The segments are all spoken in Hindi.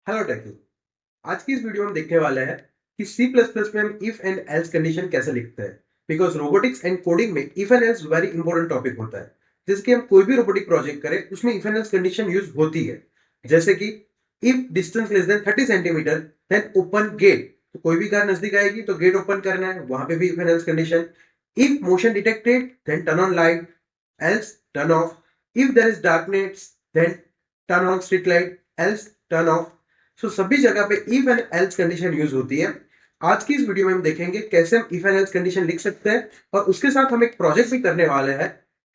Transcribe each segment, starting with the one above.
हेलो टेक्यू। आज की इस वीडियो में हम देखने वाले हैं कि सी प्लस प्लस में हम इफ एंड एल्स कंडीशन कैसे लिखते हैं। बिकॉज रोबोटिक्स एंड कोडिंग में if and else very important topic होता है। जैसे कि हम कोई भी रोबोटिक प्रोजेक्ट करें उसमें if and else condition use होती है। जैसे कि if distance less than 30 centimetre then open gate. तो कोई भी कार नजदीक आएगी तो गेट ओपन करना है, वहां पे भी if and else condition. If motion detected then turn on light, else turn off. If there is darkness then turn on street light, else turn off. So सभी जगह पे if and else condition use होती है। आज की इस वीडियो में हम देखेंगे कैसे हम इफ एंड एल्स कंडीशन लिख सकते हैं, और उसके साथ हम एक प्रोजेक्ट भी करने वाले हैं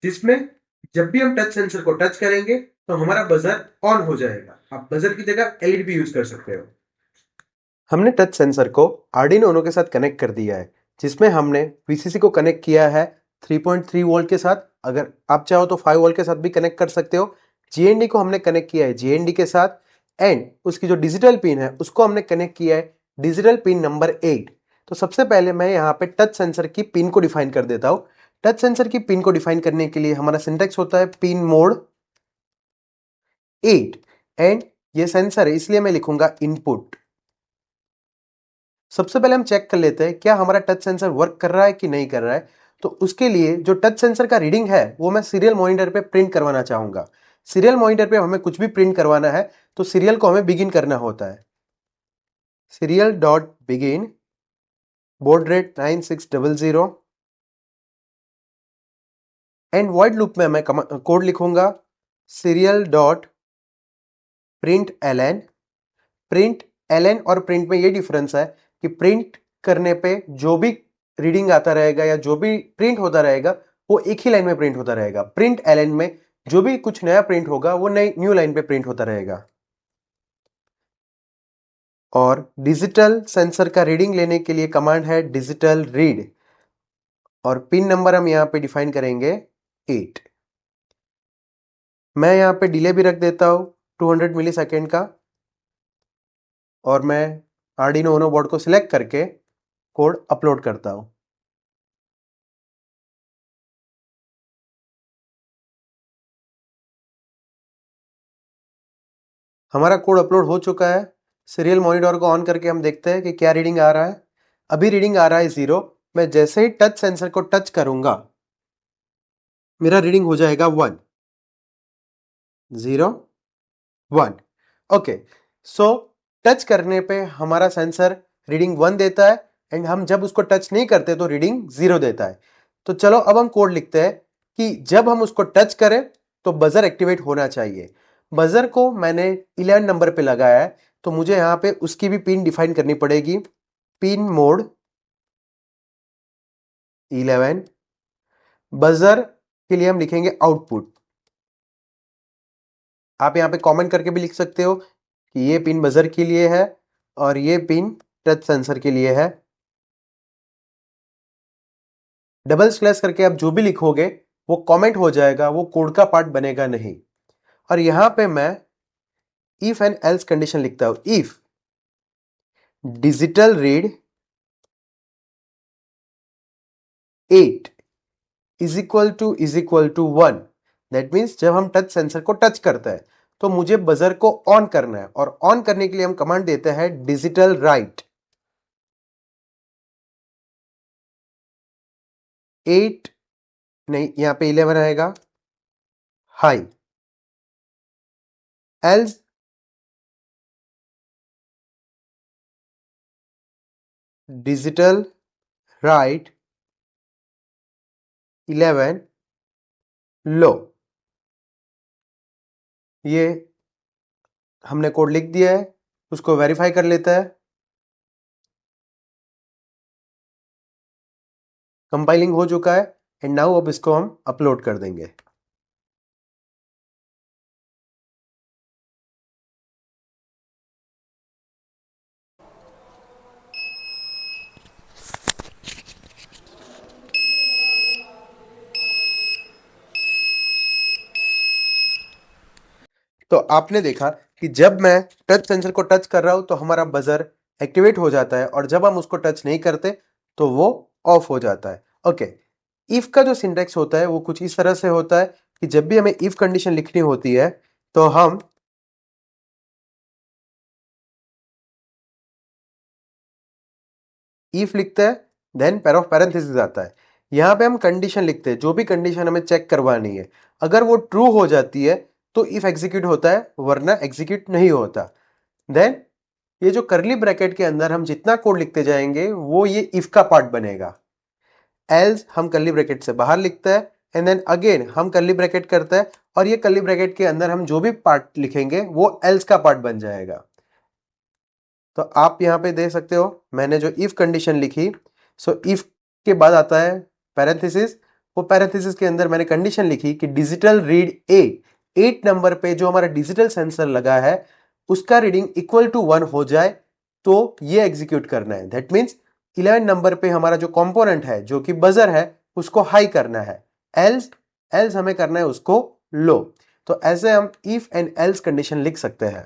जिसमें जब भी हम टच सेंसर को टच करेंगे तो हमारा बजर ऑन हो जाएगा। आप बजर की जगह एलईडी भी यूज कर सकते हो। हमने टच सेंसर को आर्डिनो यूनो के साथ कनेक्ट कर दिया है, जिसमें हमने वीसीसी को कनेक्ट किया है 3.3 वोल्ट के साथ। अगर आप चाहो तो 5 वोल्ट के साथ भी कनेक्ट कर सकते हो। जीएनडी को हमने कनेक्ट किया है जीएनडी के साथ, एंड उसकी जो डिजिटल पिन है उसको हमने कनेक्ट किया है डिजिटल पिन नंबर 8। तो सबसे पहले मैं यहाँ पे टच सेंसर की पिन को डिफाइन कर देता हूँ। टच सेंसर की पिन को डिफाइन करने के लिए हमारा सिंटेक्स होता है पिन मोड 8, एंड ये सेंसर है इसलिए मैं लिखूंगा इनपुट। सबसे पहले हम चेक कर लेते हैं क्या हमारा टच सेंसर वर्क कर रहा है कि नहीं कर रहा है। तो उसके लिए जो टच सेंसर का रीडिंग है वो मैं सीरियल मॉनिटर पे प्रिंट करवाना चाहूंगा। सीरियल मॉनिटर पे हमें कुछ भी प्रिंट करवाना है तो सीरियल को हमें बिगिन करना होता है। Serial dot begin baud rate 9600, and void loop में मैं कोड लिखूंगा serial dot print LN. Print LN और प्रिंट में ये डिफरेंस है कि प्रिंट करने पे जो भी रीडिंग आता रहेगा या जो भी प्रिंट होता रहेगा वो एक ही लाइन में प्रिंट होता रहेगा। प्रिंट एलएन में जो भी कुछ नया प्रिंट होगा वो नई न्यू लाइन पे प्रिंट होता रहेगा। और डिजिटल सेंसर का रीडिंग लेने के लिए कमांड है डिजिटल रीड, और पिन नंबर हम यहां पे डिफाइन करेंगे 8। मैं यहां पे डिले भी रख देता हूं 200 मिली सेकेंड का, और मैं आर्डिनो उनो बोर्ड को सिलेक्ट करके कोड अपलोड करता हूं। हमारा कोड अपलोड हो चुका है। सीरियल मॉनिटर को ऑन करके हम देखते हैं कि क्या रीडिंग आ रहा है। अभी रीडिंग आ रहा है 0। मैं जैसे ही टच सेंसर को टच करूंगा मेरा रीडिंग हो जाएगा 1, 0, 1। ओके, सो टच करने पे हमारा सेंसर रीडिंग 1 देता है, एंड हम जब उसको टच नहीं करते तो रीडिंग 0 देता है। तो चलो अब हम कोड लिखते हैं कि जब हम उसको टच करें तो बजर एक्टिवेट होना चाहिए। बजर को मैंने 11 नंबर पे लगाया है, तो मुझे यहां पे उसकी भी पिन डिफाइन करनी पड़ेगी। Pin mode 11। बजर के लिए हम लिखेंगे आउटपुट। आप यहां पे कमेंट करके भी लिख सकते हो कि ये पिन बजर के लिए है और ये पिन टच सेंसर के लिए है। डबल स्लैश करके आप जो भी लिखोगे वो कमेंट हो जाएगा, वो कोड का पार्ट बनेगा नहीं। और यहां पे मैं इफ एंड एल्स कंडीशन लिखता हूं। If digital read 8 is equal to 1, that means जब हम टच सेंसर को टच करते हैं तो मुझे बजर को ऑन करना है, और ऑन करने के लिए हम कमांड देते हैं डिजिटल राइट 8, नहीं यहां पे 11 आएगा, हाई। एल्स डिजिटल राइट 11 लो। ये हमने कोड लिख दिया है, उसको वेरीफाई कर लेता है। कंपाइलिंग हो चुका है, एंड नाउ अब इसको हम अपलोड कर देंगे। तो आपने देखा कि जब मैं टच सेंसर को टच कर रहा हूं तो हमारा बजर एक्टिवेट हो जाता है, और जब हम उसको टच नहीं करते तो वो ऑफ हो जाता है। ओके, इफ का जो सिंटेक्स होता है वो कुछ इस तरह से होता है कि जब भी हमें इफ कंडीशन लिखनी होती है तो हम इफ लिखते हैं, देन पैर ऑफ पैरेंथेसिस आता है। यहाँ पे हम कंडीशन लिखते हैं, जो भी कंडीशन हमें चेक करवानी है, अगर वो ट्रू हो जाती है तो इफ एग्जीक्यूट होता है, वरना एग्जीक्यूट नहीं होता। देन ये जो करली ब्रैकेट के अंदर हम जितना कोड लिखते जाएंगे वो ये इफ का पार्ट बनेगा। एल्स हम करली ब्रैकेट से बाहर लिखते हैं, एंड देन अगेन हम करली ब्रैकेट करते हैं, और ये करली ब्रैकेट के अंदर हम जो भी पार्ट लिखेंगे वो एल्स का पार्ट बन जाएगा। तो आप यहाँ पे देख सकते हो, मैंने जो इफ कंडीशन लिखी, सो इफ के बाद आता है पैरेंथेसिस। वो पैरेंथेसिस के अंदर मैंने कंडीशन लिखी कि डिजिटल रीड ए, 8 नंबर पे जो हमारा डिजिटल सेंसर लगा है उसका रीडिंग इक्वल टू 1 हो जाए तो ये एग्जीक्यूट करना है। दैट मीन्स 11 नंबर पे हमारा जो कंपोनेंट है जो कि बजर है उसको हाई करना है, एल्स एल्स हमें करना है उसको लो। तो ऐसे हम इफ एंड एल्स कंडीशन लिख सकते हैं।